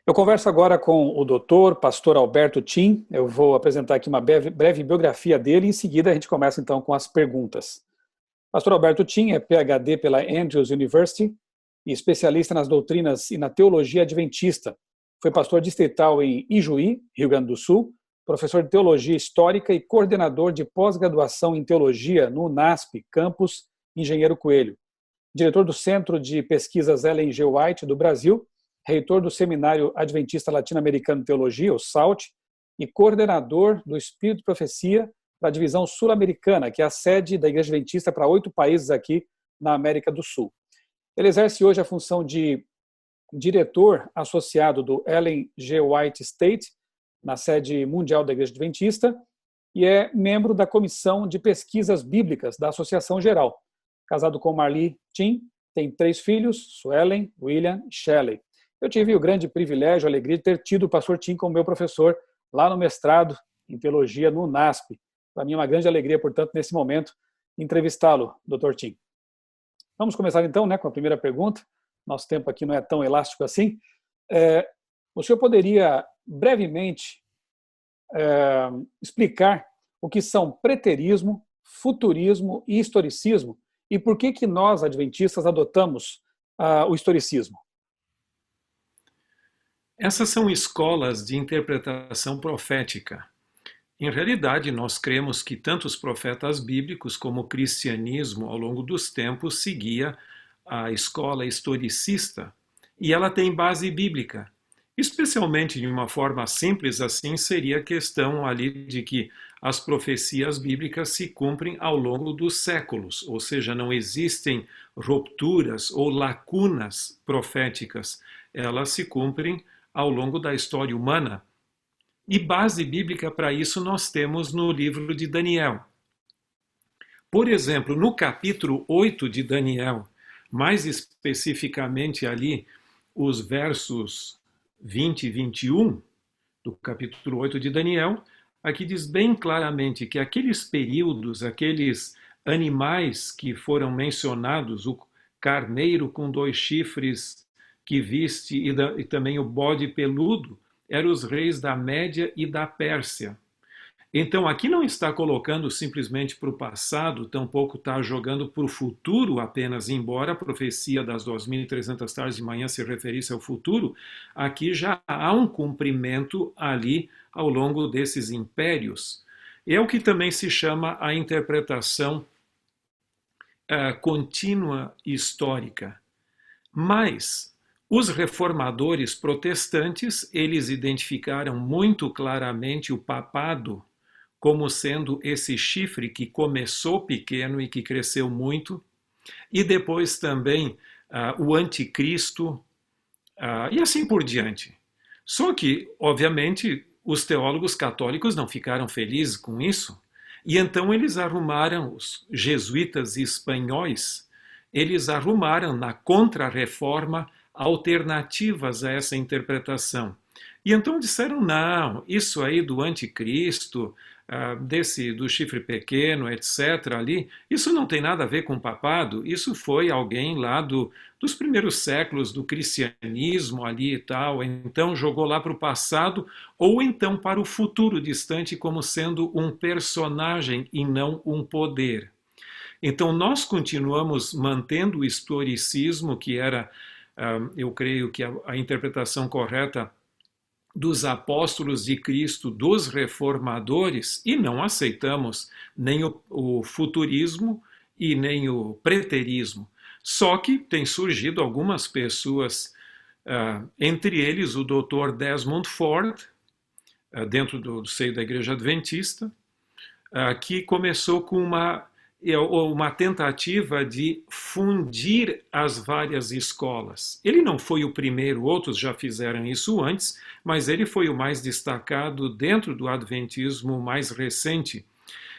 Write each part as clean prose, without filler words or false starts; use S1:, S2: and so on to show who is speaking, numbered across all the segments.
S1: Eu converso agora com o doutor, pastor Alberto Tim. Eu vou apresentar aqui uma breve biografia dele e em seguida a gente começa então com as perguntas. Pastor Alberto Tim é PhD pela Andrews University e especialista nas doutrinas e na teologia adventista. Foi pastor distrital em Ijuí, Rio Grande do Sul, professor de teologia histórica e coordenador de pós-graduação em teologia no UNASP, campus Engenheiro Coelho. Diretor do Centro de Pesquisas Ellen G. White do Brasil, reitor do Seminário Adventista Latino-Americano de Teologia, o SALT, e coordenador do Espírito e Profecia para a divisão sul-americana, que é a sede da Igreja Adventista para 8 países aqui na América do Sul. Ele exerce hoje a função de diretor associado do Ellen G. White State, na sede mundial da Igreja Adventista, e é membro da Comissão de Pesquisas Bíblicas da Associação Geral. Casado com Marli Tim, tem 3 filhos, Suelen, William e Shelley. Eu tive o grande privilégio, a alegria de ter tido o pastor Tim como meu professor lá no mestrado em teologia no UNASP. Para mim é uma grande alegria, portanto, nesse momento, entrevistá-lo, Dr. Tim. Vamos começar então, com a primeira pergunta. Nosso tempo aqui não é tão elástico assim. O senhor poderia brevemente explicar o que são preterismo, futurismo e historicismo e por que nós, adventistas, adotamos o historicismo?
S2: Essas são escolas de interpretação profética. Em realidade, nós cremos que tanto os profetas bíblicos como o cristianismo, ao longo dos tempos, seguia a escola historicista, e ela tem base bíblica. Especialmente de uma forma simples assim, seria a questão ali de que as profecias bíblicas se cumprem ao longo dos séculos, ou seja, não existem rupturas ou lacunas proféticas, elas se cumprem ao longo da história humana. E base bíblica para isso nós temos no livro de Daniel. Por exemplo, no capítulo 8 de Daniel, mais especificamente ali, os versos 20 e 21 do capítulo 8 de Daniel, aqui diz bem claramente que aqueles períodos, aqueles animais que foram mencionados, o carneiro com 2 chifres que viste e também o bode peludo, eram os reis da Média e da Pérsia. Então, aqui não está colocando simplesmente para o passado, tampouco está jogando para o futuro apenas, embora a profecia das 2.300 tardes de manhã se referisse ao futuro, aqui já há um cumprimento ali ao longo desses impérios. É o que também se chama a interpretação contínua histórica. Mas os reformadores protestantes, eles identificaram muito claramente o papado como sendo esse chifre que começou pequeno e que cresceu muito, e depois também o anticristo, e assim por diante. Só que, obviamente, os teólogos católicos não ficaram felizes com isso, e então eles arrumaram, os jesuítas espanhóis, eles arrumaram na Contra-Reforma alternativas a essa interpretação. E então disseram, não, isso aí do anticristo, do chifre pequeno, etc., ali, isso não tem nada a ver com o papado, isso foi alguém lá dos primeiros séculos do cristianismo ali e tal, então jogou lá para o passado, ou então para o futuro distante como sendo um personagem e não um poder. Então nós continuamos mantendo o historicismo, que era, eu creio que a interpretação correta dos apóstolos de Cristo, dos reformadores, e não aceitamos nem o futurismo e nem o preterismo. Só que tem surgido algumas pessoas, entre eles o Dr. Desmond Ford, dentro do seio da Igreja Adventista, que começou com uma tentativa de fundir as várias escolas. Ele não foi o primeiro, outros já fizeram isso antes, mas ele foi o mais destacado dentro do adventismo mais recente.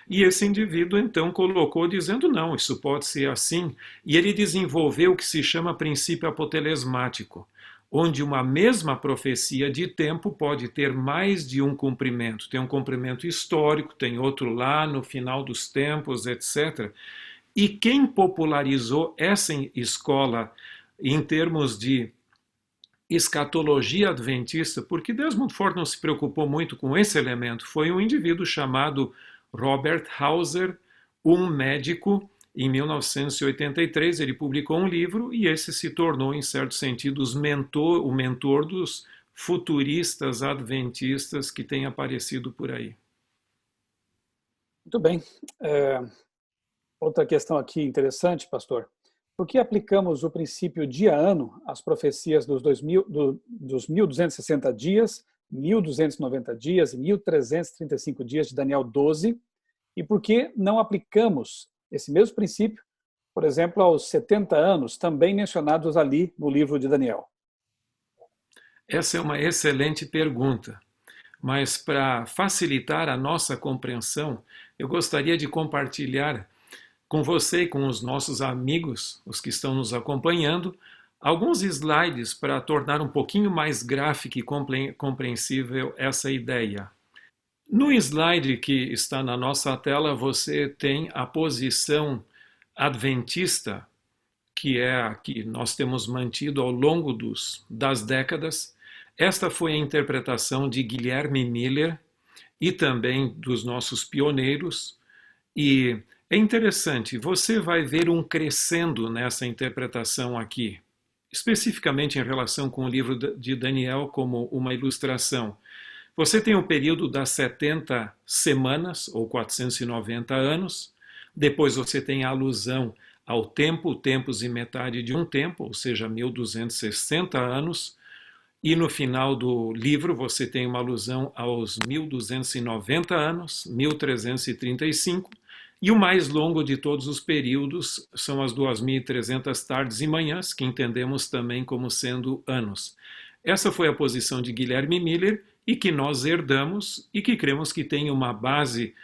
S2: E esse indivíduo então colocou dizendo, não, isso pode ser assim, e ele desenvolveu o que se chama princípio apotelesmático, onde uma mesma profecia de tempo pode ter mais de um cumprimento. Tem um cumprimento histórico, tem outro lá no final dos tempos, etc. E quem popularizou essa escola em termos de escatologia adventista, porque Desmond Ford não se preocupou muito com esse elemento, foi um indivíduo chamado Robert Hauser, um médico. Em 1983 ele publicou um livro e esse se tornou, em certo sentido, o mentor dos futuristas adventistas que têm aparecido por aí.
S1: Muito bem. Outra questão aqui interessante, pastor. Por que aplicamos o princípio dia-ano às profecias dos 1.260 dias, 1.290 dias e 1.335 dias de Daniel 12? E por que não aplicamos esse mesmo princípio, por exemplo, aos 70 anos, também mencionados ali no livro de Daniel?
S2: Essa é uma excelente pergunta, mas para facilitar a nossa compreensão, eu gostaria de compartilhar com você e com os nossos amigos, os que estão nos acompanhando, alguns slides para tornar um pouquinho mais gráfica e compreensível essa ideia. No slide que está na nossa tela, você tem a posição adventista, que é a que nós temos mantido ao longo das décadas. Esta foi a interpretação de Guilherme Miller e também dos nossos pioneiros. E é interessante, você vai ver um crescendo nessa interpretação aqui, especificamente em relação com o livro de Daniel como uma ilustração. Você tem o período das 70 semanas, ou 490 anos, depois você tem a alusão ao tempo, tempos e metade de um tempo, ou seja, 1.260 anos, e no final do livro você tem uma alusão aos 1.290 anos, 1.335, e o mais longo de todos os períodos são as 2.300 tardes e manhãs, que entendemos também como sendo anos. Essa foi a posição de Guilherme Miller e que nós herdamos e que cremos que tem uma base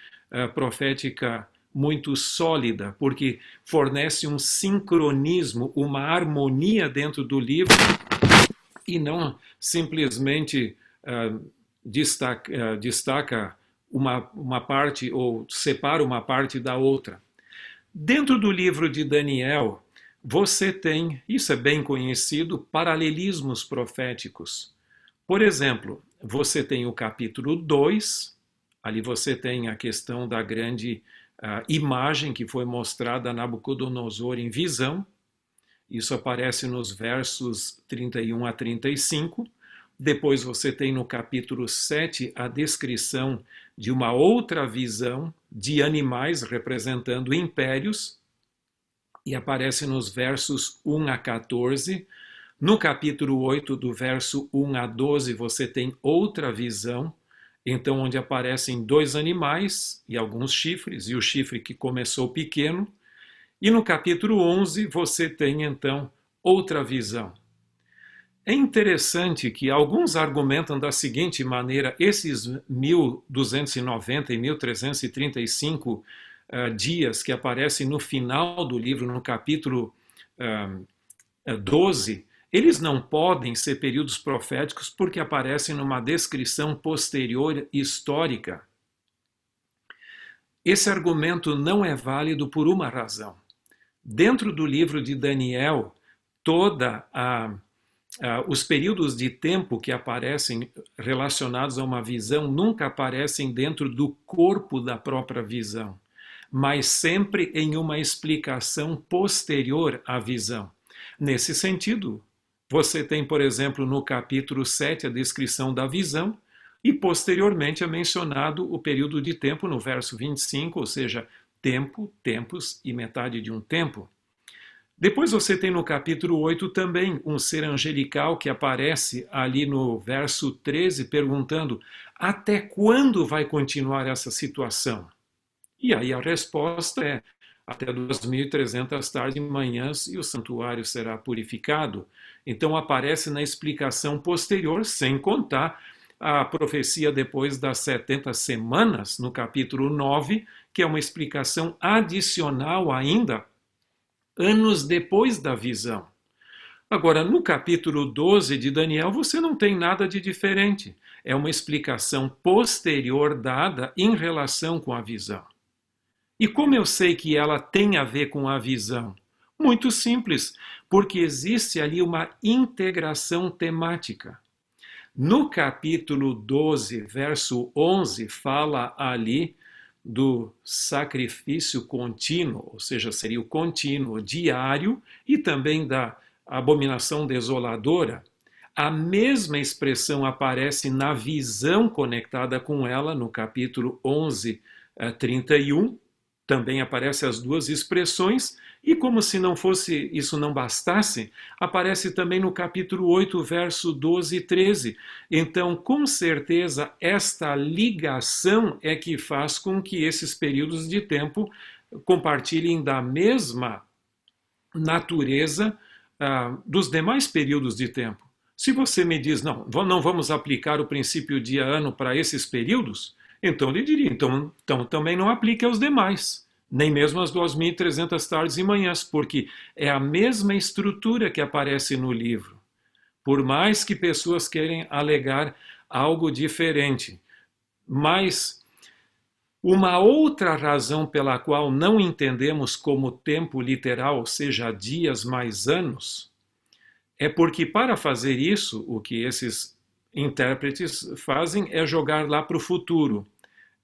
S2: profética muito sólida, porque fornece um sincronismo, uma harmonia dentro do livro e não simplesmente destaca uma parte ou separa uma parte da outra. Dentro do livro de Daniel, você tem, isso é bem conhecido, paralelismos proféticos. Por exemplo, você tem o capítulo 2, ali você tem a questão da grande imagem que foi mostrada a Nabucodonosor em visão. Isso aparece nos versos 31 a 35. Depois você tem no capítulo 7 a descrição de uma outra visão de animais representando impérios, e aparece nos versos 1 a 14. No capítulo 8, do verso 1 a 12, você tem outra visão, então onde aparecem dois animais e alguns chifres, e o chifre que começou pequeno. E no capítulo 11 você tem então outra visão. É interessante que alguns argumentam da seguinte maneira: esses 1.290 e 1.335 dias que aparecem no final do livro, no capítulo 12, eles não podem ser períodos proféticos porque aparecem numa descrição posterior histórica. Esse argumento não é válido por uma razão. Dentro do livro de Daniel, os períodos de tempo que aparecem relacionados a uma visão nunca aparecem dentro do corpo da própria visão, mas sempre em uma explicação posterior à visão. Nesse sentido, você tem, por exemplo, no capítulo 7 a descrição da visão, e posteriormente é mencionado o período de tempo no verso 25, ou seja, tempo, tempos e metade de um tempo. Depois você tem no capítulo 8 também um ser angelical que aparece ali no verso 13 perguntando: até quando vai continuar essa situação? E aí a resposta é: até 2.300 tardes e manhãs e o santuário será purificado. Então aparece na explicação posterior, sem contar a profecia depois das 70 semanas, no capítulo 9, que é uma explicação adicional ainda, anos depois da visão. Agora, no capítulo 12 de Daniel, você não tem nada de diferente. É uma explicação posterior dada em relação com a visão. E como eu sei que ela tem a ver com a visão? Muito simples, porque existe ali uma integração temática. No capítulo 12, verso 11, fala ali do sacrifício contínuo, ou seja, seria o contínuo diário, e também da abominação desoladora. A mesma expressão aparece na visão conectada com ela, no capítulo 11, 31. Também aparecem as duas expressões, e como se não fosse, isso não bastasse, aparece também no capítulo 8, verso 12 e 13. Então, com certeza, esta ligação é que faz com que esses períodos de tempo compartilhem da mesma natureza dos demais períodos de tempo. Se você me diz, não vamos aplicar o princípio dia-ano para esses períodos, então eu lhe diria, então também não aplique aos demais, nem mesmo as 2.300 tardes e manhãs, porque é a mesma estrutura que aparece no livro. Por mais que pessoas queiram alegar algo diferente. Mas uma outra razão pela qual não entendemos como tempo literal, ou seja, dias mais anos, é porque para fazer isso, o que esses intérpretes fazem é jogar lá para o futuro.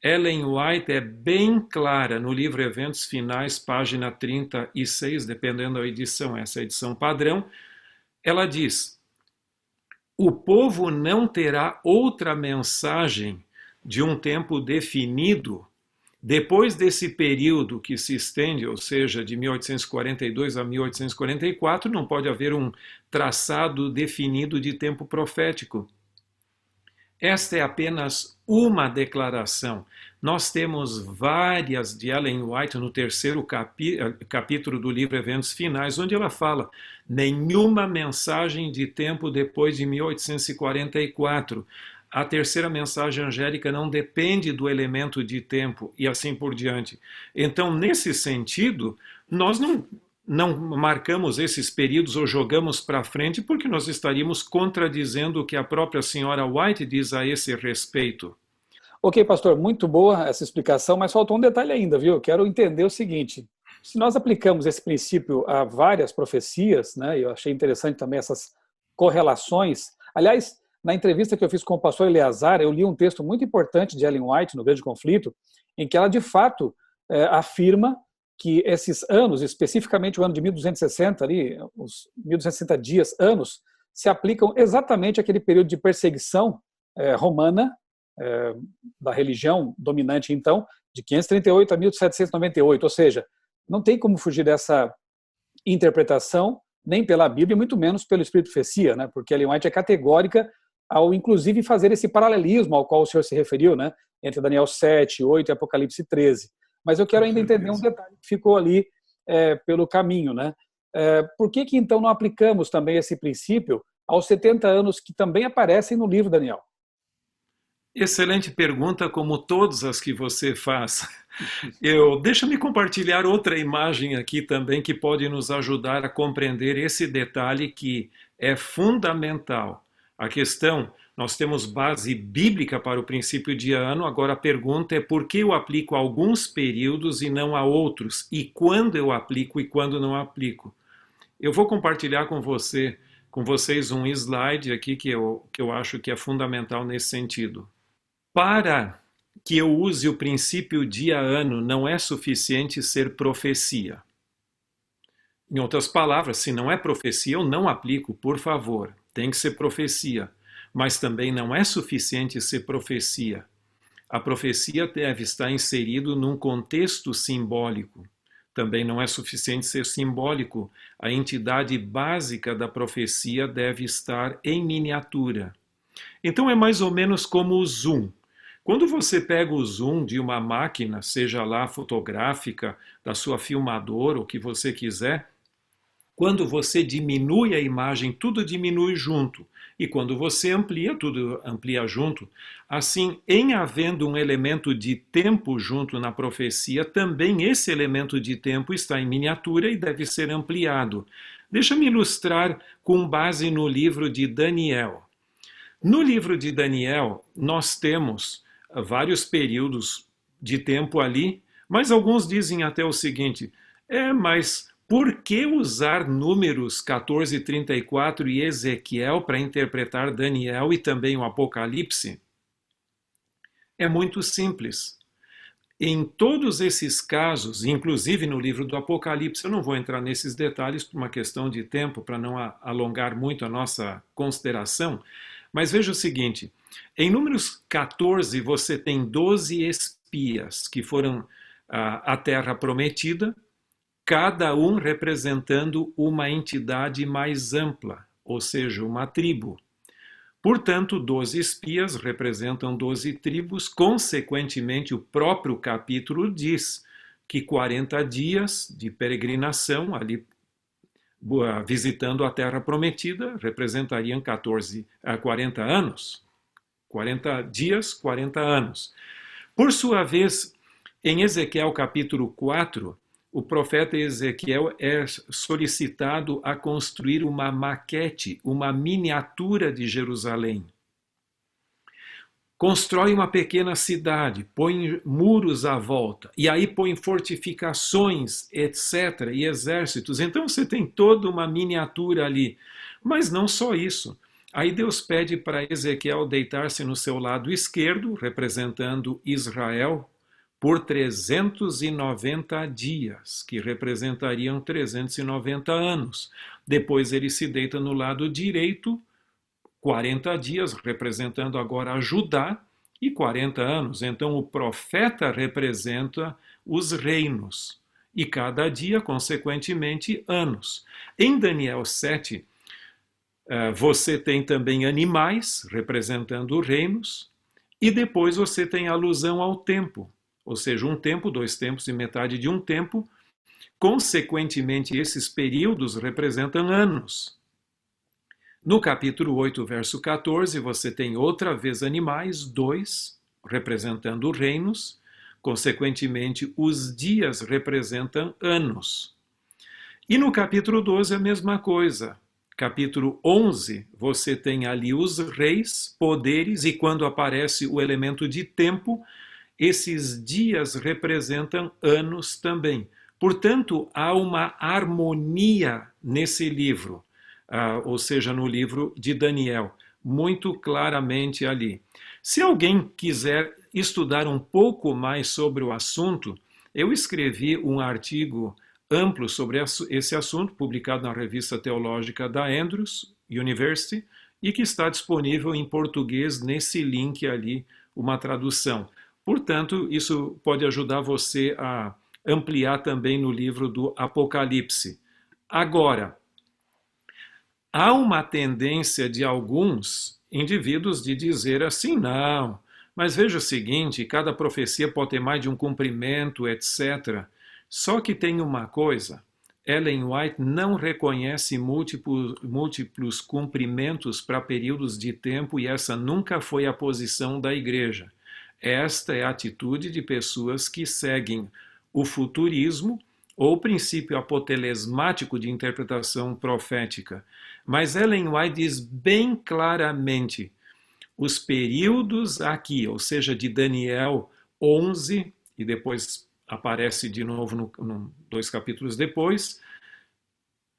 S2: Ellen White é bem clara no livro Eventos Finais, página 36, dependendo da edição, essa é a edição padrão. Ela diz: o povo não terá outra mensagem de um tempo definido depois desse período que se estende, ou seja, de 1842 a 1844, não pode haver um traçado definido de tempo profético. Esta é apenas uma declaração. Nós temos várias de Ellen White no terceiro capítulo do livro Eventos Finais, onde ela fala: nenhuma mensagem de tempo depois de 1844. A terceira mensagem angélica não depende do elemento de tempo e assim por diante. Então, nesse sentido, nós não marcamos esses períodos ou jogamos para frente porque nós estaríamos contradizendo o que a própria senhora White diz a esse respeito.
S1: Ok, pastor, muito boa essa explicação, mas faltou um detalhe ainda, viu? Eu quero entender o seguinte: se nós aplicamos esse princípio a várias profecias, né, eu achei interessante também essas correlações. Aliás, na entrevista que eu fiz com o pastor Eleazar, eu li um texto muito importante de Ellen White, no Grande Conflito, em que ela, de fato, afirma que esses anos, especificamente o ano de 1260, ali, os 1260 dias, anos, se aplicam exatamente àquele período de perseguição romana, da religião dominante, então, de 538 a 1798, ou seja, não tem como fugir dessa interpretação, nem pela Bíblia, muito menos pelo Espírito Profecia, né? Porque Ellen White é categórica ao, inclusive, fazer esse paralelismo ao qual o senhor se referiu, né? Entre Daniel 7, 8 e Apocalipse 13. Mas eu quero ainda entender um detalhe que ficou ali pelo caminho, né? Por que então não aplicamos também esse princípio aos 70 anos que também aparecem no livro Daniel?
S2: Excelente pergunta, como todas as que você faz. Deixa-me compartilhar outra imagem aqui também que pode nos ajudar a compreender esse detalhe que é fundamental. A questão, nós temos base bíblica para o princípio de ano, agora a pergunta é por que eu aplico a alguns períodos e não a outros? E quando eu aplico e quando não aplico? Eu vou compartilhar com vocês um slide aqui que eu acho que é fundamental nesse sentido. Para que eu use o princípio dia-ano, não é suficiente ser profecia. Em outras palavras, se não é profecia, eu não aplico, por favor. Tem que ser profecia. Mas também não é suficiente ser profecia. A profecia deve estar inserido num contexto simbólico. Também não é suficiente ser simbólico. A entidade básica da profecia deve estar em miniatura. Então é mais ou menos como o zoom. Quando você pega o zoom de uma máquina, seja lá fotográfica, da sua filmadora, o que você quiser, quando você diminui a imagem, tudo diminui junto. E quando você amplia, tudo amplia junto. Assim, em havendo um elemento de tempo junto na profecia, também esse elemento de tempo está em miniatura e deve ser ampliado. Deixa-me ilustrar com base no livro de Daniel. No livro de Daniel, nós temos vários períodos de tempo ali, mas alguns dizem até o seguinte: mas Por que usar Números 14, 34 e Ezequiel para interpretar Daniel e também o Apocalipse? É muito simples. Em todos esses casos, inclusive no livro do Apocalipse, eu não vou entrar nesses detalhes por uma questão de tempo, para não alongar muito a nossa consideração, mas veja o seguinte: em Números 14 você tem 12 espias que foram à Terra Prometida, cada um representando uma entidade mais ampla, ou seja, uma tribo. Portanto, 12 espias representam 12 tribos. Consequentemente, o próprio capítulo diz que 40 dias de peregrinação ali visitando a Terra Prometida representariam 40 anos. 40 dias, 40 anos. Por sua vez, em Ezequiel capítulo 4, o profeta Ezequiel é solicitado a construir uma maquete, uma miniatura de Jerusalém. Constrói uma pequena cidade, põe muros à volta, e aí põe fortificações, etc., e exércitos. Então você tem toda uma miniatura ali. Mas não só isso. Aí Deus pede para Ezequiel deitar-se no seu lado esquerdo, representando Israel, por 390 dias, que representariam 390 anos. Depois ele se deita no lado direito, 40 dias, representando agora Judá, e 40 anos. Então o profeta representa os reinos, e cada dia, consequentemente, anos. Em Daniel 7, você tem também animais, representando reinos, e depois você tem alusão ao tempo, ou seja, um tempo, 2 tempos e metade de um tempo. Consequentemente, esses períodos representam anos. No capítulo 8, verso 14, você tem outra vez animais, 2, representando reinos. Consequentemente, os dias representam anos. E no capítulo 12, a mesma coisa. Capítulo 11, você tem ali os reis, poderes, e quando aparece o elemento de tempo, esses dias representam anos também. Portanto, há uma harmonia nesse livro, ou seja, no livro de Daniel, muito claramente ali. Se alguém quiser estudar um pouco mais sobre o assunto, eu escrevi um artigo amplo sobre esse assunto, publicado na revista teológica da Andrews University, e que está disponível em português nesse link ali, uma tradução. Portanto, isso pode ajudar você a ampliar também no livro do Apocalipse. Agora, há uma tendência de alguns indivíduos de dizer assim, não, mas veja o seguinte, cada profecia pode ter mais de um cumprimento, etc. Só que tem uma coisa, Ellen White não reconhece múltiplos cumprimentos para períodos de tempo, e essa nunca foi a posição da igreja. Esta é a atitude de pessoas que seguem o futurismo ou o princípio apotelesmático de interpretação profética. Mas Ellen White diz bem claramente, os períodos aqui, ou seja, de Daniel 11, e depois aparece de novo 2 capítulos depois,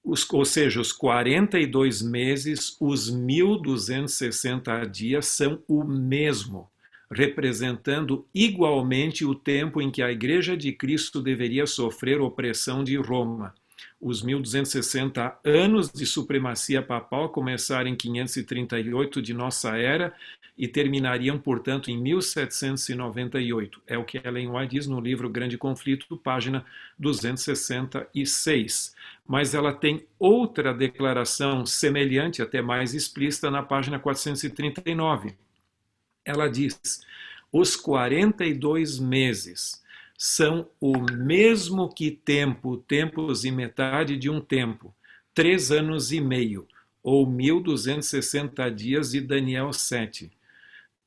S2: ou seja, os 42 meses, os 1260 dias são o mesmo, representando igualmente o tempo em que a Igreja de Cristo deveria sofrer opressão de Roma. Os 1260 anos de supremacia papal começaram em 538 de nossa era e terminariam, portanto, em 1798. É o que Ellen White diz no livro Grande Conflito, página 266. Mas ela tem outra declaração semelhante, até mais explícita, na página 439. Ela diz, os 42 meses são o mesmo que tempos e metade de um tempo, 3 anos e meio, ou 1260 dias de Daniel 7.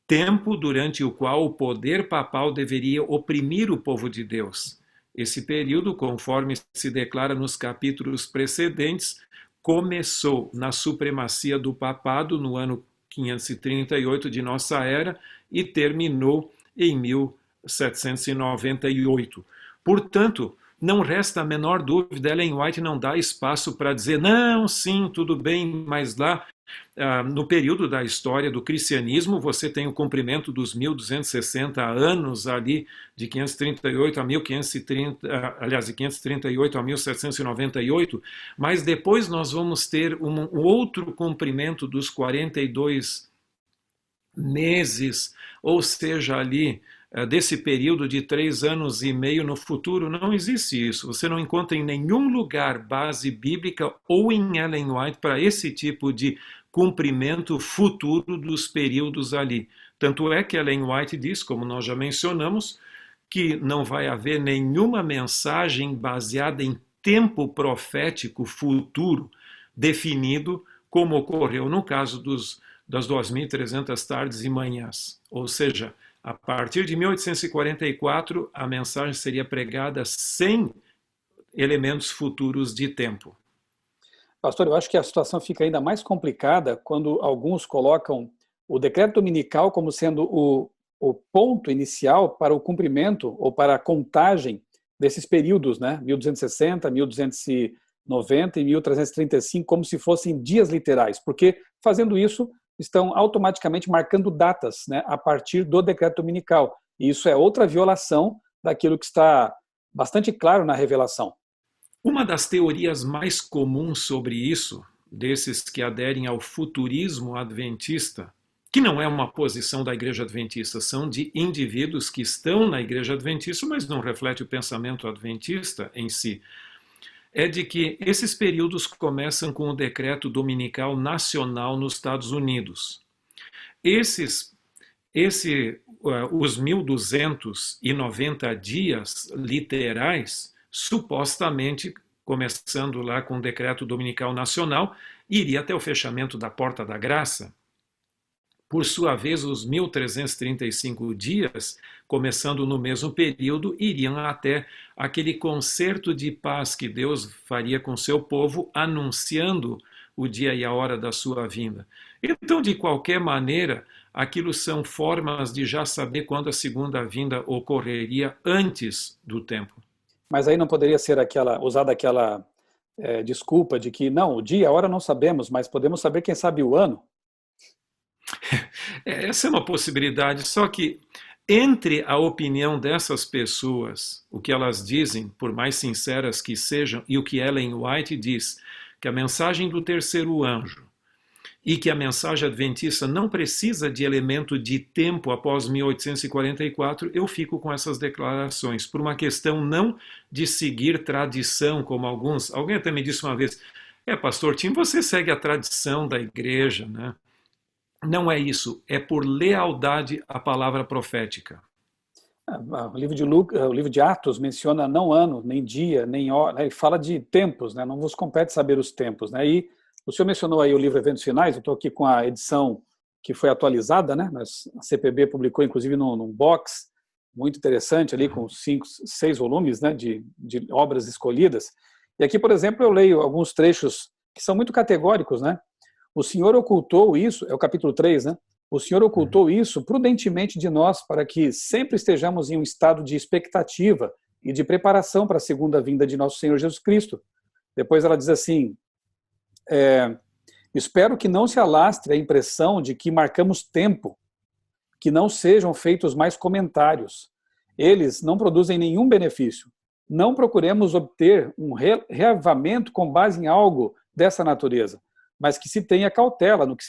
S2: Tempo durante o qual o poder papal deveria oprimir o povo de Deus. Esse período, conforme se declara nos capítulos precedentes, começou na supremacia do papado no ano 538 de nossa era e terminou em 1798. Portanto, não resta a menor dúvida, Ellen White não dá espaço para dizer, não, sim, tudo bem, mas lá no período da história do cristianismo, você tem o cumprimento dos 1260 anos ali, de 538 a 1530, aliás, de 538 a 1798, mas depois nós vamos ter um outro cumprimento dos 42 meses, ou seja, ali desse período de 3 anos e meio no futuro. Não existe isso. Você não encontra em nenhum lugar base bíblica ou em Ellen White para esse tipo de cumprimento futuro dos períodos ali. Tanto é que Ellen White diz, como nós já mencionamos, que não vai haver nenhuma mensagem baseada em tempo profético futuro definido, como ocorreu no caso das 2.300 tardes e manhãs. Ou seja, a partir de 1844, a mensagem seria pregada sem elementos futuros de tempo.
S1: Pastor, eu acho que a situação fica ainda mais complicada quando alguns colocam o decreto dominical como sendo o ponto inicial para o cumprimento ou para a contagem desses períodos, né? 1260, 1290 e 1335, como se fossem dias literais, porque fazendo isso estão automaticamente marcando datas, né, a partir do decreto dominical. E isso é outra violação daquilo que está bastante claro na revelação.
S2: Uma das teorias mais comuns sobre isso, desses que aderem ao futurismo adventista, que não é uma posição da Igreja Adventista, são de indivíduos que estão na Igreja Adventista, mas não reflete o pensamento adventista em si, é de que esses períodos começam com o decreto dominical nacional nos Estados Unidos. Os 1.290 dias literais, supostamente, começando lá com o decreto dominical nacional, iria até o fechamento da Porta da Graça. Por sua vez, os 1.335 dias, começando no mesmo período, iriam até aquele concerto de paz que Deus faria com seu povo, anunciando o dia e a hora da sua vinda. Então, de qualquer maneira, aquilo são formas de já saber quando a segunda vinda ocorreria antes do tempo.
S1: Mas aí não poderia ser usada aquela desculpa de que, não, o dia e a hora não sabemos, mas podemos saber, quem sabe, o ano?
S2: Essa é uma possibilidade, só que entre a opinião dessas pessoas, o que elas dizem, por mais sinceras que sejam, e o que Ellen White diz, que a mensagem do terceiro anjo e que a mensagem adventista não precisa de elemento de tempo após 1844, eu fico com essas declarações, por uma questão não de seguir tradição, como alguém até me disse uma vez, pastor Tim, você segue a tradição da igreja, né? Não é isso, é por lealdade à palavra profética.
S1: O livro de Atos menciona não ano, nem dia, nem hora, né? Ele fala de tempos, né? Não vos compete saber os tempos, né? E o senhor mencionou aí o livro Eventos Finais, eu estou aqui com a edição que foi atualizada, né? A CPB publicou, inclusive, num box muito interessante ali, com 6 volumes, né, de obras escolhidas. E aqui, por exemplo, eu leio alguns trechos que são muito categóricos, né? O Senhor ocultou isso, é o capítulo 3, né? O Senhor ocultou isso prudentemente de nós, para que sempre estejamos em um estado de expectativa e de preparação para a segunda vinda de nosso Senhor Jesus Cristo. Depois ela diz assim, espero que não se alastre a impressão de que marcamos tempo, que não sejam feitos mais comentários. Eles não produzem nenhum benefício. Não procuremos obter um reavivamento com base em algo dessa natureza, mas que se tenha cautela no que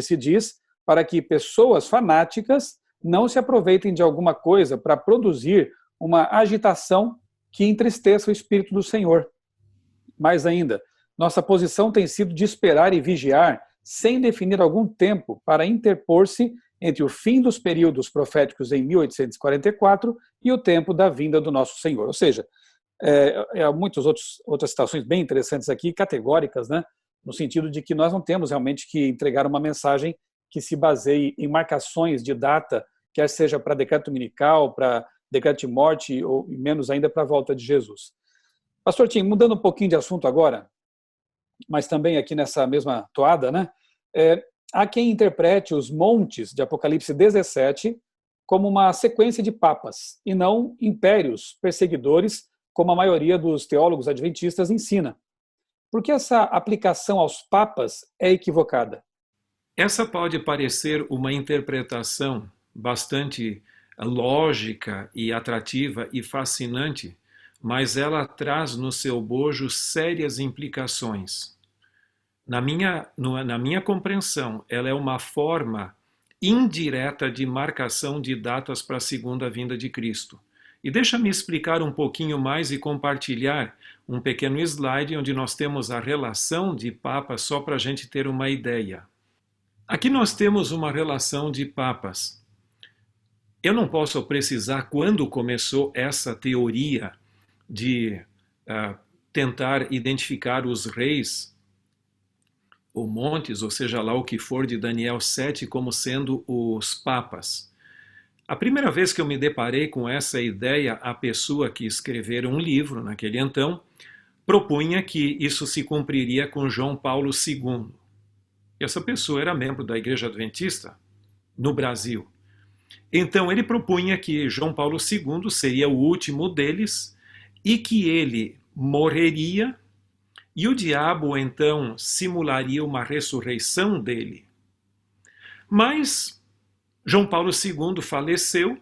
S1: se diz, para que pessoas fanáticas não se aproveitem de alguma coisa para produzir uma agitação que entristeça o Espírito do Senhor. Mais ainda, nossa posição tem sido de esperar e vigiar, sem definir algum tempo, para interpor-se entre o fim dos períodos proféticos em 1844 e o tempo da vinda do nosso Senhor. Ou seja, muitas outras citações bem interessantes aqui, categóricas, né? No sentido de que nós não temos realmente que entregar uma mensagem que se baseie em marcações de data, quer seja para decreto dominical, para decreto de morte, ou menos ainda para a volta de Jesus. Pastor Tim, mudando um pouquinho de assunto agora, mas também aqui nessa mesma toada, né? Há quem interprete os montes de Apocalipse 17 como uma sequência de papas, e não impérios perseguidores, como a maioria dos teólogos adventistas ensina. Por que essa aplicação aos papas é equivocada?
S2: Essa pode parecer uma interpretação bastante lógica e atrativa e fascinante, mas ela traz no seu bojo sérias implicações. Na minha compreensão, ela é uma forma indireta de marcação de datas para a segunda vinda de Cristo. E deixa-me explicar um pouquinho mais e compartilhar um pequeno slide onde nós temos a relação de papas, só para a gente ter uma ideia. Aqui nós temos uma relação de papas. Eu não posso precisar quando começou essa teoria de tentar identificar os reis ou montes, ou seja lá o que for, de Daniel 7 como sendo os papas. A primeira vez que eu me deparei com essa ideia, a pessoa que escrevera um livro naquele então propunha que isso se cumpriria com João Paulo II. E essa pessoa era membro da Igreja Adventista no Brasil. Então ele propunha que João Paulo II seria o último deles e que ele morreria e o diabo então simularia uma ressurreição dele. Mas João Paulo II faleceu,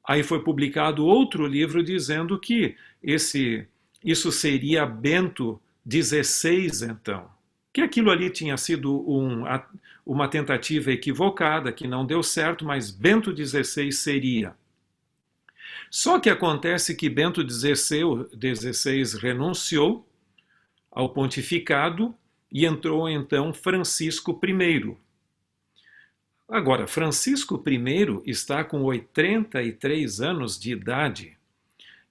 S2: aí foi publicado outro livro dizendo que isso seria Bento XVI então. Que aquilo ali tinha sido uma tentativa equivocada, que não deu certo, mas Bento XVI seria. Só que acontece que Bento XVI renunciou ao pontificado e entrou então Francisco I. Agora, Francisco I está com 83 anos de idade.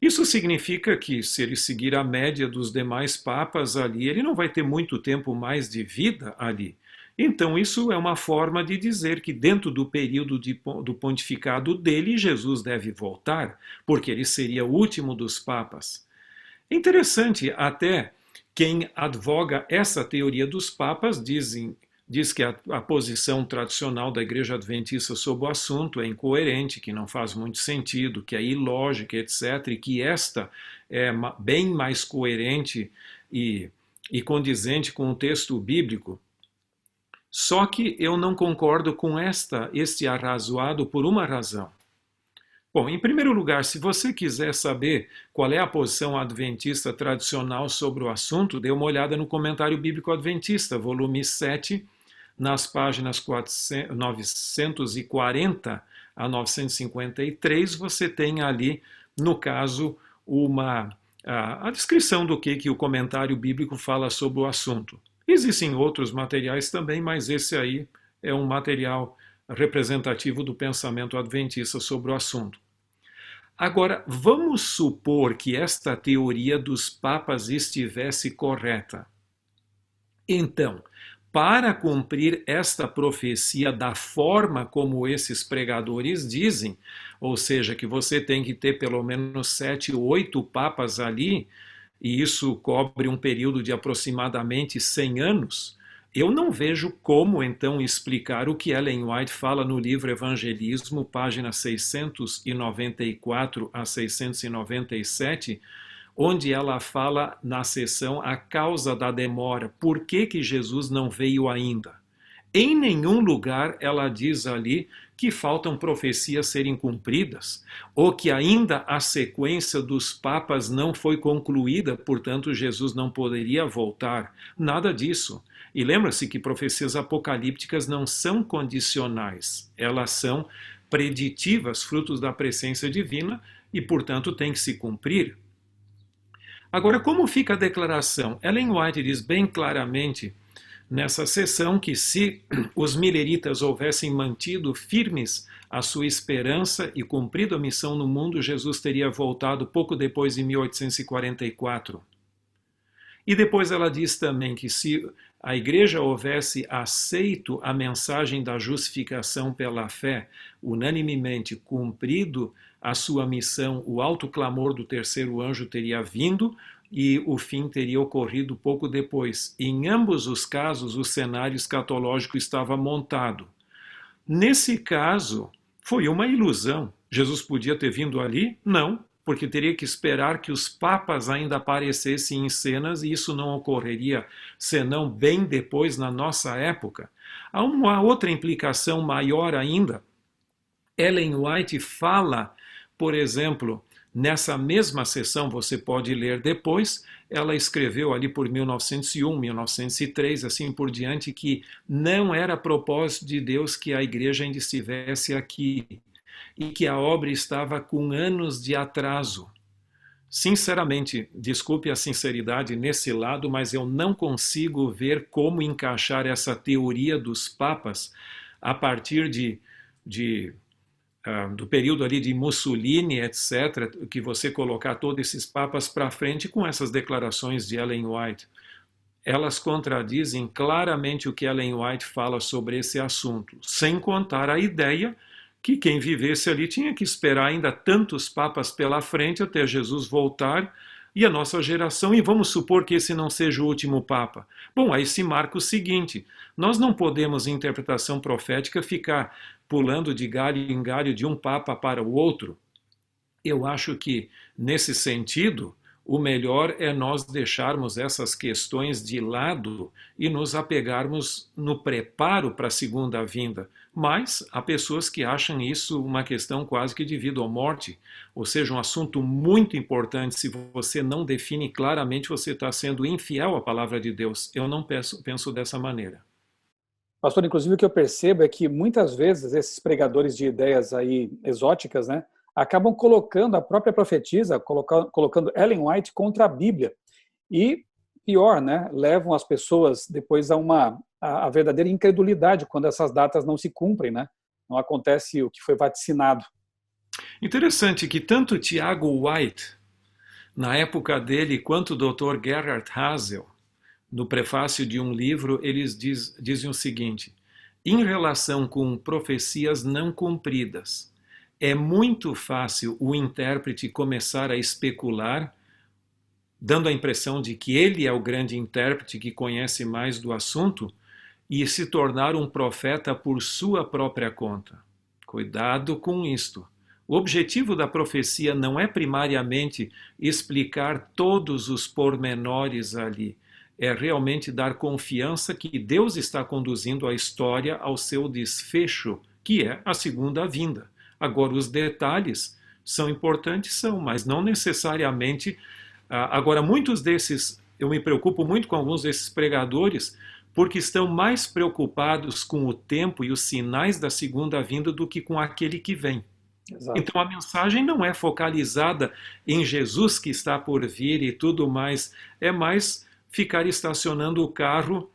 S2: Isso significa que, se ele seguir a média dos demais papas ali, ele não vai ter muito tempo mais de vida ali. Então, isso é uma forma de dizer que, dentro do período do pontificado dele, Jesus deve voltar, porque ele seria o último dos papas. É interessante, até quem advoga essa teoria dos papas diz que a posição tradicional da Igreja Adventista sobre o assunto é incoerente, que não faz muito sentido, que é ilógica, etc., e que esta é bem mais coerente e condizente com o texto bíblico. Só que eu não concordo com este arrazoado por uma razão. Bom, em primeiro lugar, se você quiser saber qual é a posição adventista tradicional sobre o assunto, dê uma olhada no Comentário Bíblico Adventista, volume 7, nas páginas 940 a 953, você tem ali, no caso, a descrição do que o comentário bíblico fala sobre o assunto. Existem outros materiais também, mas esse aí é um material representativo do pensamento adventista sobre o assunto. Agora, vamos supor que esta teoria dos papas estivesse correta. Então, para cumprir esta profecia da forma como esses pregadores dizem, ou seja, que você tem que ter pelo menos 7 ou 8 papas ali, e isso cobre um período de aproximadamente 100 anos, eu não vejo como, então, explicar o que Ellen White fala no livro Evangelismo, páginas 694 a 697, onde ela fala na seção A Causa da Demora, por que Jesus não veio ainda. Em nenhum lugar ela diz ali que faltam profecias serem cumpridas, ou que ainda a sequência dos papas não foi concluída, portanto Jesus não poderia voltar. Nada disso. E lembra-se que profecias apocalípticas não são condicionais, elas são preditivas, frutos da presciência divina, e portanto têm que se cumprir. Agora, como fica a declaração? Ellen White diz bem claramente nessa sessão que se os mileritas houvessem mantido firmes a sua esperança e cumprido a missão no mundo, Jesus teria voltado pouco depois de 1844. E depois ela diz também que se a igreja houvesse aceito a mensagem da justificação pela fé, unanimemente cumprido a sua missão, o alto clamor do terceiro anjo teria vindo e o fim teria ocorrido pouco depois. Em ambos os casos, o cenário escatológico estava montado. Nesse caso, Foi uma ilusão. Jesus podia ter vindo ali? Não, porque teria que esperar que os papas ainda aparecessem em cenas e isso não ocorreria senão bem depois na nossa época. Há uma outra implicação maior ainda. Ellen White fala, por exemplo, nessa mesma sessão, você pode ler depois, ela escreveu ali por 1901, 1903, assim por diante, que não era propósito de Deus que a igreja ainda estivesse aqui e que a obra estava com anos de atraso. Sinceramente, desculpe a sinceridade nesse lado, mas eu não consigo ver como encaixar essa teoria dos papas a partir do período ali de Mussolini, etc., que você colocar todos esses papas para frente com essas declarações de Ellen White. Elas contradizem claramente o que Ellen White fala sobre esse assunto, sem contar a ideia que quem vivesse ali tinha que esperar ainda tantos papas pela frente até Jesus voltar e a nossa geração, e vamos supor que esse não seja o último papa. Bom, aí se marca o seguinte: nós não podemos, em interpretação profética, ficar pulando de galho em galho de um papa para o outro. Eu acho que, nesse sentido, o melhor é nós deixarmos essas questões de lado e nos apegarmos no preparo para a segunda vinda. Mas há pessoas que acham isso uma questão quase que de vida ou morte, ou seja, um assunto muito importante. Se você não define claramente, você está sendo infiel à palavra de Deus. Eu não penso dessa maneira.
S1: Pastor, inclusive o que eu percebo é que muitas vezes esses pregadores de ideias aí exóticas, né, acabam colocando a própria profetisa, colocando Ellen White contra a Bíblia. E pior, né, levam as pessoas depois a verdadeira incredulidade quando essas datas não se cumprem, né? Não acontece o que foi vaticinado.
S2: Interessante que tanto Tiago White, na época dele, quanto o Dr. Gerhard Hasel, no prefácio de um livro, eles dizem o seguinte: em relação com profecias não cumpridas, é muito fácil o intérprete começar a especular, dando a impressão de que ele é o grande intérprete que conhece mais do assunto e se tornar um profeta por sua própria conta. Cuidado com isto. O objetivo da profecia não é primariamente explicar todos os pormenores ali, é realmente dar confiança que Deus está conduzindo a história ao seu desfecho, que é a segunda vinda. Agora, os detalhes são importantes, mas não necessariamente. Agora, muitos desses, eu me preocupo muito com alguns desses pregadores, porque estão mais preocupados com o tempo e os sinais da segunda vinda do que com aquele que vem.
S1: Exato.
S2: Então a mensagem não é focalizada em Jesus que está por vir e tudo mais, é mais ficar estacionando o carro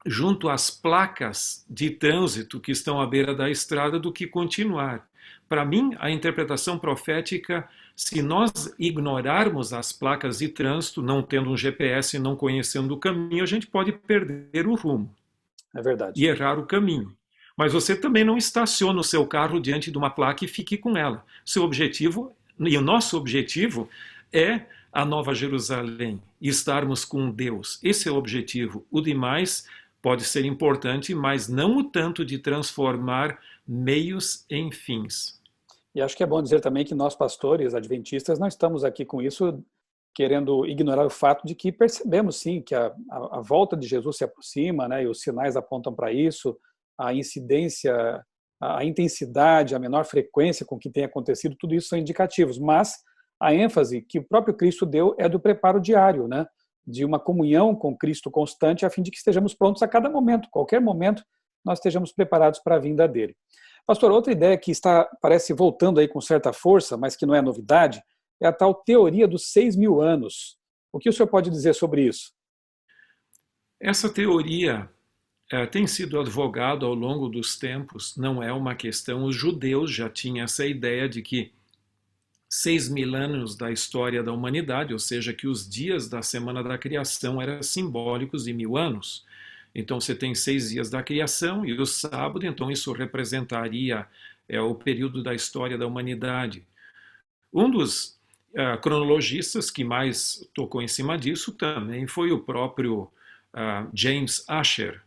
S2: junto às placas de trânsito que estão à beira da estrada do que continuar. Para mim, a interpretação profética, se nós ignorarmos as placas de trânsito, não tendo um GPS, não conhecendo o caminho, a gente pode perder o rumo.
S1: É verdade.
S2: E errar o caminho. Mas você também não estaciona o seu carro diante de uma placa e fique com ela. Seu objetivo, e o nosso objetivo, é a Nova Jerusalém, estarmos com Deus. Esse é o objetivo. O demais pode ser importante, mas não o tanto de transformar meios em fins.
S1: E acho que é bom dizer também que nós, pastores adventistas, não estamos aqui com isso querendo ignorar o fato de que percebemos, sim, que a volta de Jesus se aproxima, né, e os sinais apontam para isso, a incidência, a intensidade, a menor frequência com que tem acontecido, tudo isso são indicativos, mas a ênfase que o próprio Cristo deu é do preparo diário, né, de uma comunhão com Cristo constante, a fim de que estejamos prontos a cada momento, qualquer momento, nós estejamos preparados para a vinda dele. Pastor, outra ideia que parece voltando aí com certa força, mas que não é novidade, é a tal teoria dos 6.000 anos. O que o senhor pode dizer sobre isso?
S2: Essa teoria tem sido advogada ao longo dos tempos, não é uma questão. Os judeus já tinham essa ideia de que 6.000 anos da história da humanidade, ou seja, que os dias da semana da criação eram simbólicos de 1.000 anos. Então você tem 6 dias da criação e o sábado, então isso representaria o período da história da humanidade. Um dos cronologistas que mais tocou em cima disso também foi o próprio James Asher,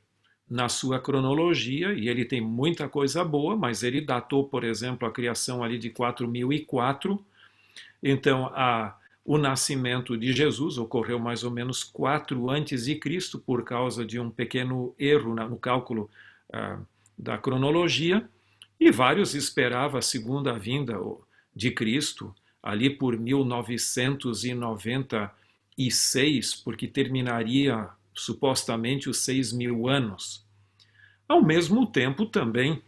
S2: na sua cronologia, e ele tem muita coisa boa, mas ele datou, por exemplo, a criação ali de 4004. Então, o nascimento de Jesus ocorreu mais ou menos 4 antes de Cristo, por causa de um pequeno erro no cálculo da cronologia, e vários esperavam a segunda vinda de Cristo, ali por 1996, porque terminaria supostamente os 6.000 anos. Ao mesmo tempo, também,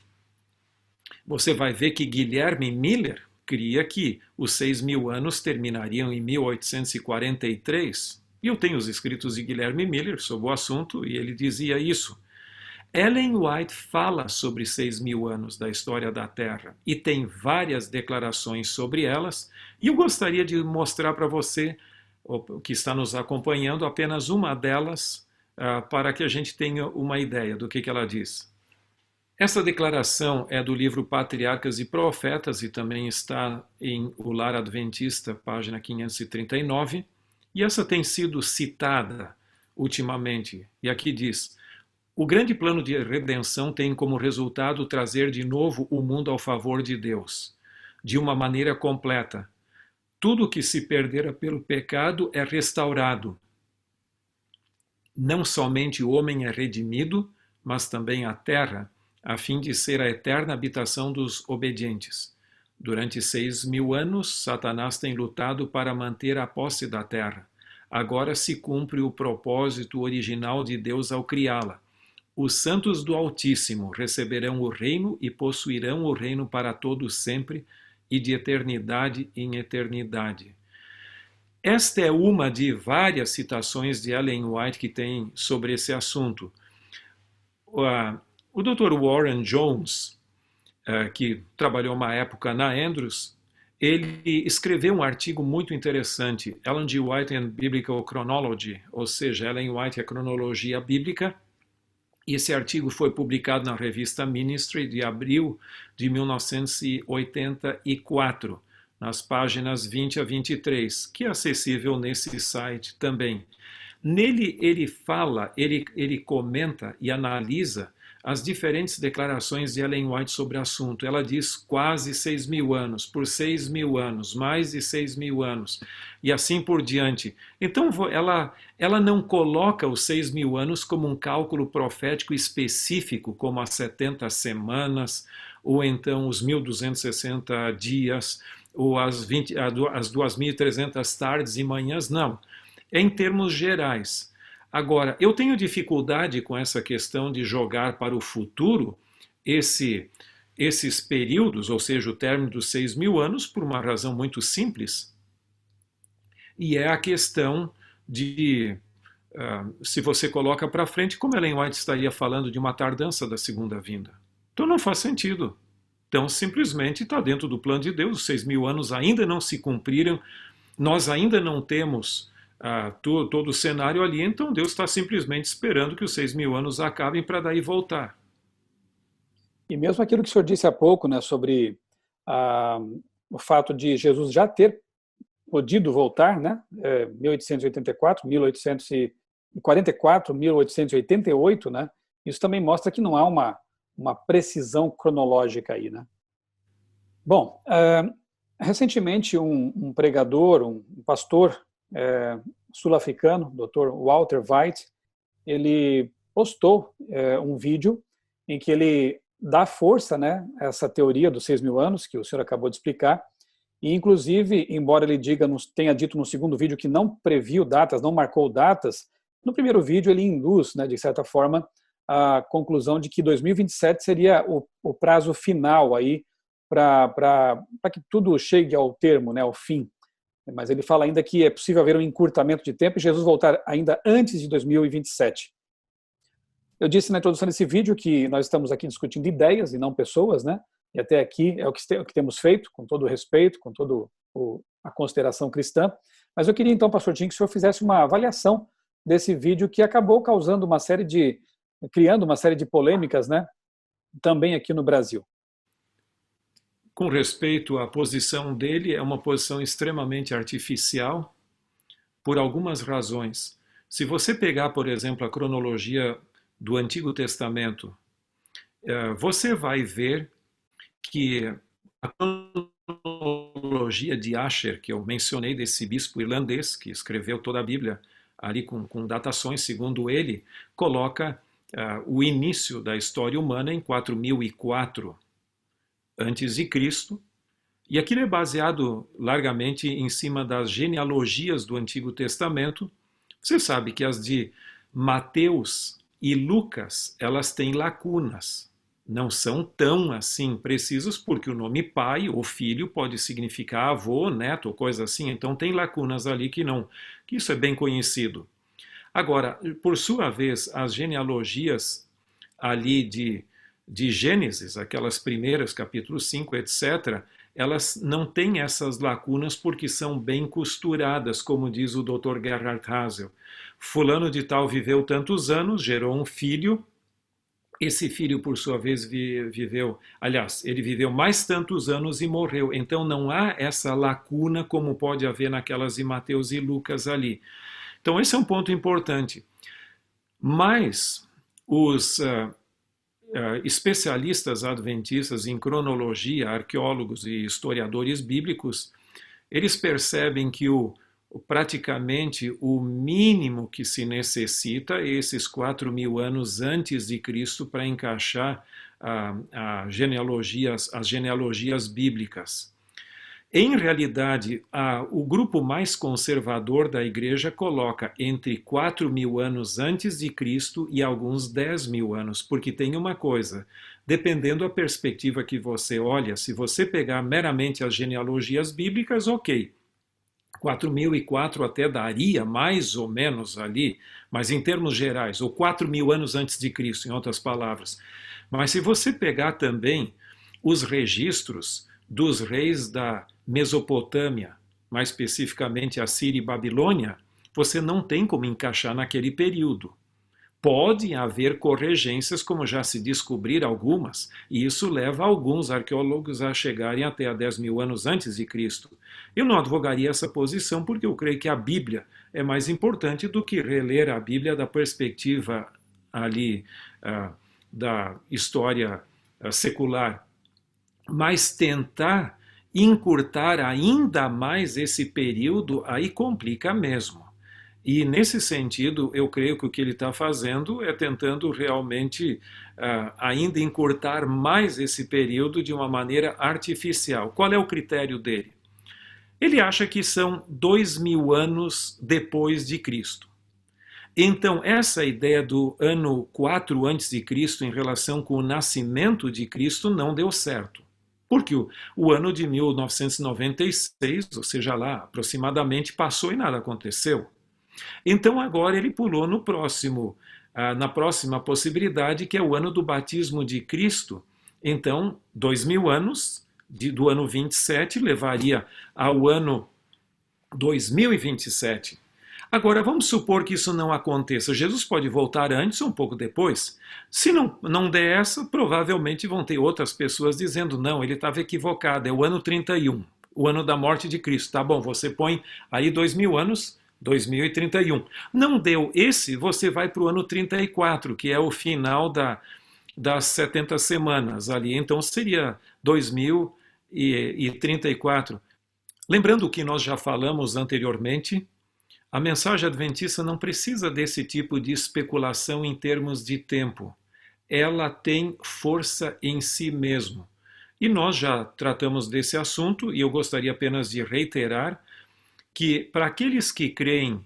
S2: você vai ver que Guilherme Miller cria que os 6.000 anos terminariam em 1843. E eu tenho os escritos de Guilherme Miller sobre o assunto, e ele dizia isso. Ellen White fala sobre 6.000 anos da história da Terra e tem várias declarações sobre elas, e eu gostaria de mostrar para você, que está nos acompanhando, apenas uma delas, para que a gente tenha uma ideia do que ela diz. Essa declaração é do livro Patriarcas e Profetas e também está em O Lar Adventista, página 539, e essa tem sido citada ultimamente, e aqui diz: o grande plano de redenção tem como resultado trazer de novo o mundo ao favor de Deus, de uma maneira completa. Tudo que se perdera pelo pecado é restaurado. Não somente o homem é redimido, mas também a terra, a fim de ser a eterna habitação dos obedientes. Durante 6.000 anos, Satanás tem lutado para manter a posse da terra. Agora se cumpre o propósito original de Deus ao criá-la. Os santos do Altíssimo receberão o reino e possuirão o reino para todos sempre e de eternidade em eternidade. Esta é uma de várias citações de Ellen White que tem sobre esse assunto. O Dr. Warren Jones, que trabalhou uma época na Andrews, ele escreveu um artigo muito interessante, Ellen G. White and Biblical Chronology, ou seja, Ellen White e a cronologia bíblica. E esse artigo foi publicado na revista Ministry de abril de 1984, nas páginas 20 a 23, que é acessível nesse site também. Nele ele fala, ele comenta e analisa as diferentes declarações de Ellen White sobre o assunto. Ela diz quase 6.000 anos, por 6.000 anos, mais de 6.000 anos, e assim por diante. Então ela não coloca os 6.000 anos como um cálculo profético específico, como as 70 semanas, ou então os 1.260 dias, ou as 2.300 tardes e manhãs, não. É em termos gerais. Agora, eu tenho dificuldade com essa questão de jogar para o futuro esses períodos, ou seja, o término dos 6.000 anos, por uma razão muito simples. E é a questão de, se você coloca para frente, como Ellen White estaria falando de uma tardança da segunda vinda. Então não faz sentido. Então simplesmente está dentro do plano de Deus, os 6.000 anos ainda não se cumpriram, nós ainda não temos todo o cenário ali, então Deus está simplesmente esperando que os 6.000 anos acabem para daí voltar.
S1: E mesmo aquilo que o senhor disse há pouco, né, sobre o fato de Jesus já ter podido voltar, né, 1884, 1844, 1888, né, isso também mostra que não há uma precisão cronológica aí, né. Bom, recentemente um pregador, um pastor sul-africano, Dr. Walter White, ele postou um vídeo em que ele dá força, né, a essa teoria dos 6.000 anos, que o senhor acabou de explicar, e inclusive, embora ele tenha dito no segundo vídeo que não previu datas, não marcou datas, no primeiro vídeo ele induz, né, de certa forma, a conclusão de que 2027 seria o prazo final aí para que tudo chegue ao termo, né, ao fim. Mas ele fala ainda que é possível haver um encurtamento de tempo e Jesus voltar ainda antes de 2027. Eu disse na introdução desse vídeo que nós estamos aqui discutindo ideias e não pessoas, né? E até aqui é o que temos feito, com todo o respeito, com toda a consideração cristã. Mas eu queria então, pastor Tim, que o senhor fizesse uma avaliação desse vídeo que acabou criando uma série de polêmicas, né? Também aqui no Brasil.
S2: Com respeito à posição dele, é uma posição extremamente artificial, por algumas razões. Se você pegar, por exemplo, a cronologia do Antigo Testamento, você vai ver que a cronologia de Asher, que eu mencionei, desse bispo irlandês que escreveu toda a Bíblia, ali com datações, segundo ele, coloca o início da história humana em 4004 antes de Cristo, e aquilo é baseado largamente em cima das genealogias do Antigo Testamento. Você sabe que as de Mateus e Lucas, elas têm lacunas. Não são tão assim precisos, porque o nome pai ou filho pode significar avô, neto ou coisa assim. Então tem lacunas ali que isso é bem conhecido. Agora, por sua vez, as genealogias ali de Gênesis, aquelas primeiras, capítulo 5, etc., elas não têm essas lacunas porque são bem costuradas, como diz o Dr. Gerhard Hasel. Fulano de tal viveu tantos anos, gerou um filho, esse filho, por sua vez, ele viveu mais tantos anos e morreu. Então não há essa lacuna como pode haver naquelas de Mateus e Lucas ali. Então esse é um ponto importante. Mas os especialistas adventistas em cronologia, arqueólogos e historiadores bíblicos, eles percebem que praticamente o mínimo que se necessita é esses 4.000 anos antes de Cristo para encaixar as genealogias bíblicas. Em realidade, o grupo mais conservador da igreja coloca entre 4.000 anos antes de Cristo e alguns 10.000 anos, porque tem uma coisa, dependendo da perspectiva que você olha, se você pegar meramente as genealogias bíblicas, ok, 4.004 até daria mais ou menos ali, mas em termos gerais, ou 4.000 anos antes de Cristo, em outras palavras. Mas se você pegar também os registros dos reis da Mesopotâmia, mais especificamente a Síria e Babilônia, você não tem como encaixar naquele período. Pode haver corregências, como já se descobriram algumas, e isso leva alguns arqueólogos a chegarem até a 10.000 anos antes de Cristo. Eu não advogaria essa posição porque eu creio que a Bíblia é mais importante do que reler a Bíblia da perspectiva ali da história secular. Mas tentar encurtar ainda mais esse período, aí complica mesmo. E nesse sentido, eu creio que o que ele está fazendo é tentando realmente ainda encurtar mais esse período de uma maneira artificial. Qual é o critério dele? Ele acha que são 2.000 anos depois de Cristo. Então, essa ideia do ano 4 antes de Cristo em relação com o nascimento de Cristo não deu certo. Porque o ano de 1996, ou seja lá, aproximadamente, passou e nada aconteceu. Então agora ele pulou na próxima possibilidade, que é o ano do batismo de Cristo. Então, 2.000 anos, do ano 27, levaria ao ano 2027. Agora, vamos supor que isso não aconteça. Jesus pode voltar antes ou um pouco depois. Se não der essa, provavelmente vão ter outras pessoas dizendo, não, ele estava equivocado, é o ano 31, o ano da morte de Cristo. Tá bom, você põe aí 2.000 anos, 2031. Não deu esse, você vai para o ano 34, que é o final das 70 semanas ali. Então seria 2034. Lembrando o que nós já falamos anteriormente, a mensagem adventista não precisa desse tipo de especulação em termos de tempo. Ela tem força em si mesmo. E nós já tratamos desse assunto, e eu gostaria apenas de reiterar que, para aqueles que creem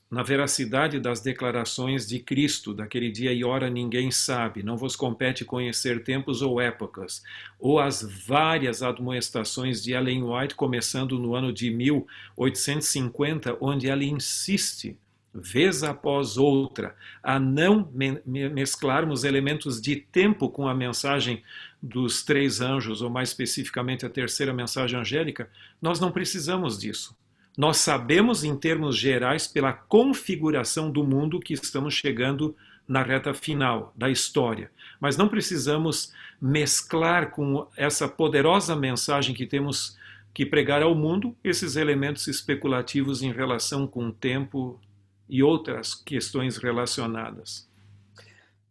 S2: na veracidade das declarações de Cristo, daquele dia e hora ninguém sabe, não vos compete conhecer tempos ou épocas, ou as várias admoestações de Ellen White, começando no ano de 1850, onde ela insiste, vez após outra, a não mesclarmos elementos de tempo com a mensagem dos 3 anjos, ou mais especificamente a terceira mensagem angélica, nós não precisamos disso. Nós sabemos, em termos gerais, pela configuração do mundo, que estamos chegando na reta final da história. Mas não precisamos mesclar com essa poderosa mensagem que temos que pregar ao mundo esses elementos especulativos em relação com o tempo e outras questões relacionadas.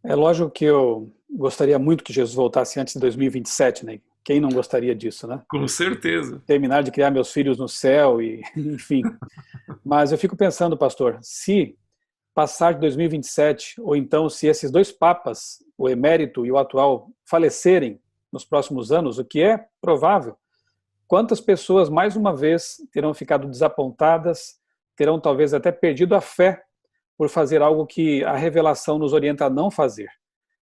S1: É lógico que eu gostaria muito que Jesus voltasse antes de 2027, né? Quem não gostaria disso, né?
S2: Com certeza.
S1: Terminar de criar meus filhos no céu e, enfim. Mas eu fico pensando, pastor, se passar de 2027, ou então se esses dois papas, o emérito e o atual, falecerem nos próximos anos, o que é provável, quantas pessoas, mais uma vez, terão ficado desapontadas, terão talvez até perdido a fé por fazer algo que a revelação nos orienta a não fazer.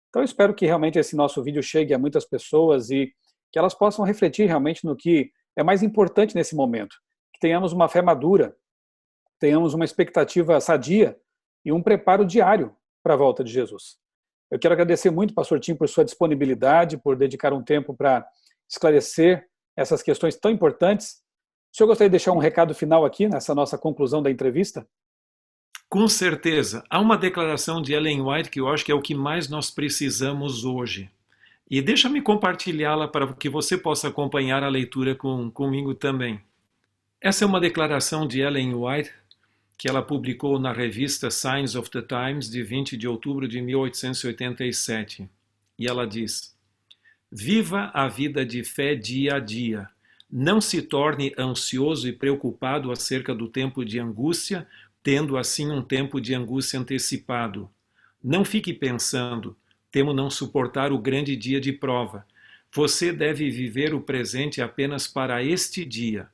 S1: Então eu espero que realmente esse nosso vídeo chegue a muitas pessoas e que elas possam refletir realmente no que é mais importante nesse momento, que tenhamos uma fé madura, tenhamos uma expectativa sadia e um preparo diário para a volta de Jesus. Eu quero agradecer muito, pastor Tim, por sua disponibilidade, por dedicar um tempo para esclarecer essas questões tão importantes. O senhor gostaria de deixar um recado final aqui, nessa nossa conclusão da entrevista?
S2: Com certeza. Há uma declaração de Ellen White que eu acho que é o que mais nós precisamos hoje. E deixa-me compartilhá-la para que você possa acompanhar a leitura comigo também. Essa é uma declaração de Ellen White que ela publicou na revista Signs of the Times de 20 de outubro de 1887. E ela diz: viva a vida de fé dia a dia. Não se torne ansioso e preocupado acerca do tempo de angústia, tendo assim um tempo de angústia antecipado. Não fique pensando, temo não suportar o grande dia de prova. Você deve viver o presente apenas para este dia.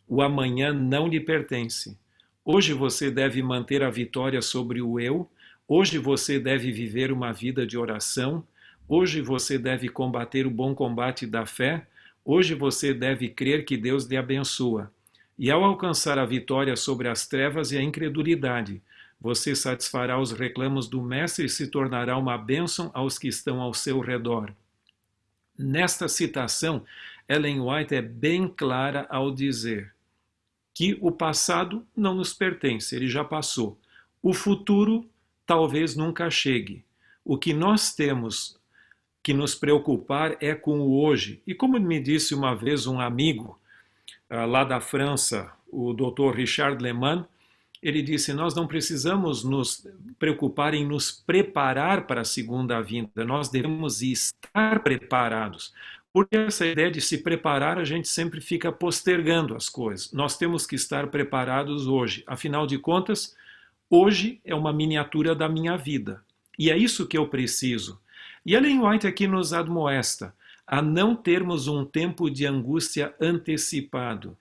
S2: O amanhã não lhe pertence. Hoje você deve manter a vitória sobre o eu. Hoje você deve viver uma vida de oração. Hoje você deve combater o bom combate da fé. Hoje você deve crer que Deus lhe abençoa. E ao alcançar a vitória sobre as trevas e a incredulidade, você satisfará os reclamos do Mestre e se tornará uma bênção aos que estão ao seu redor. Nesta citação, Ellen White é bem clara ao dizer que o passado não nos pertence, ele já passou. O futuro talvez nunca chegue. O que nós temos que nos preocupar é com o hoje. E como me disse uma vez um amigo lá da França, o Dr. Richard Leman, ele disse: nós não precisamos nos preocupar em nos preparar para a segunda vinda, nós devemos estar preparados. Porque essa ideia de se preparar, a gente sempre fica postergando as coisas. Nós temos que estar preparados hoje. Afinal de contas, hoje é uma miniatura da minha vida. E é isso que eu preciso. E Ellen White aqui nos admoesta a não termos um tempo de angústia antecipado.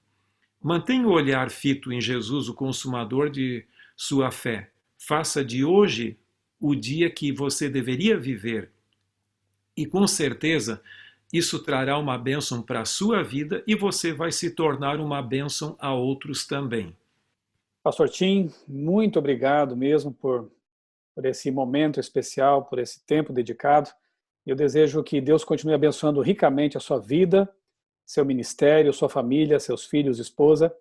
S2: Mantenha o olhar fito em Jesus, o consumador de sua fé. Faça de hoje o dia que você deveria viver. E com certeza, isso trará uma bênção para a sua vida e você vai se tornar uma bênção a outros também.
S1: Pastor Tim, muito obrigado mesmo por esse momento especial, por esse tempo dedicado. Eu desejo que Deus continue abençoando ricamente a sua vida, seu ministério, sua família, seus filhos, esposa,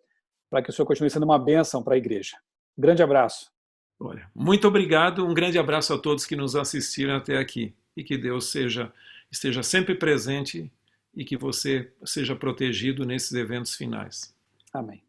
S1: para que o Senhor continue sendo uma bênção para a igreja. Um grande abraço.
S2: Olha, muito obrigado, um grande abraço a todos que nos assistiram até aqui. E que Deus esteja sempre presente e que você seja protegido nesses eventos finais.
S1: Amém.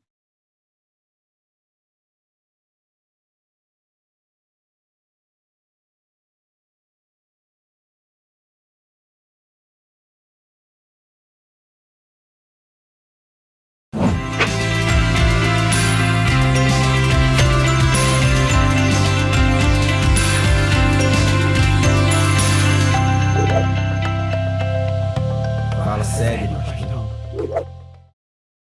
S3: Fala sério, mano.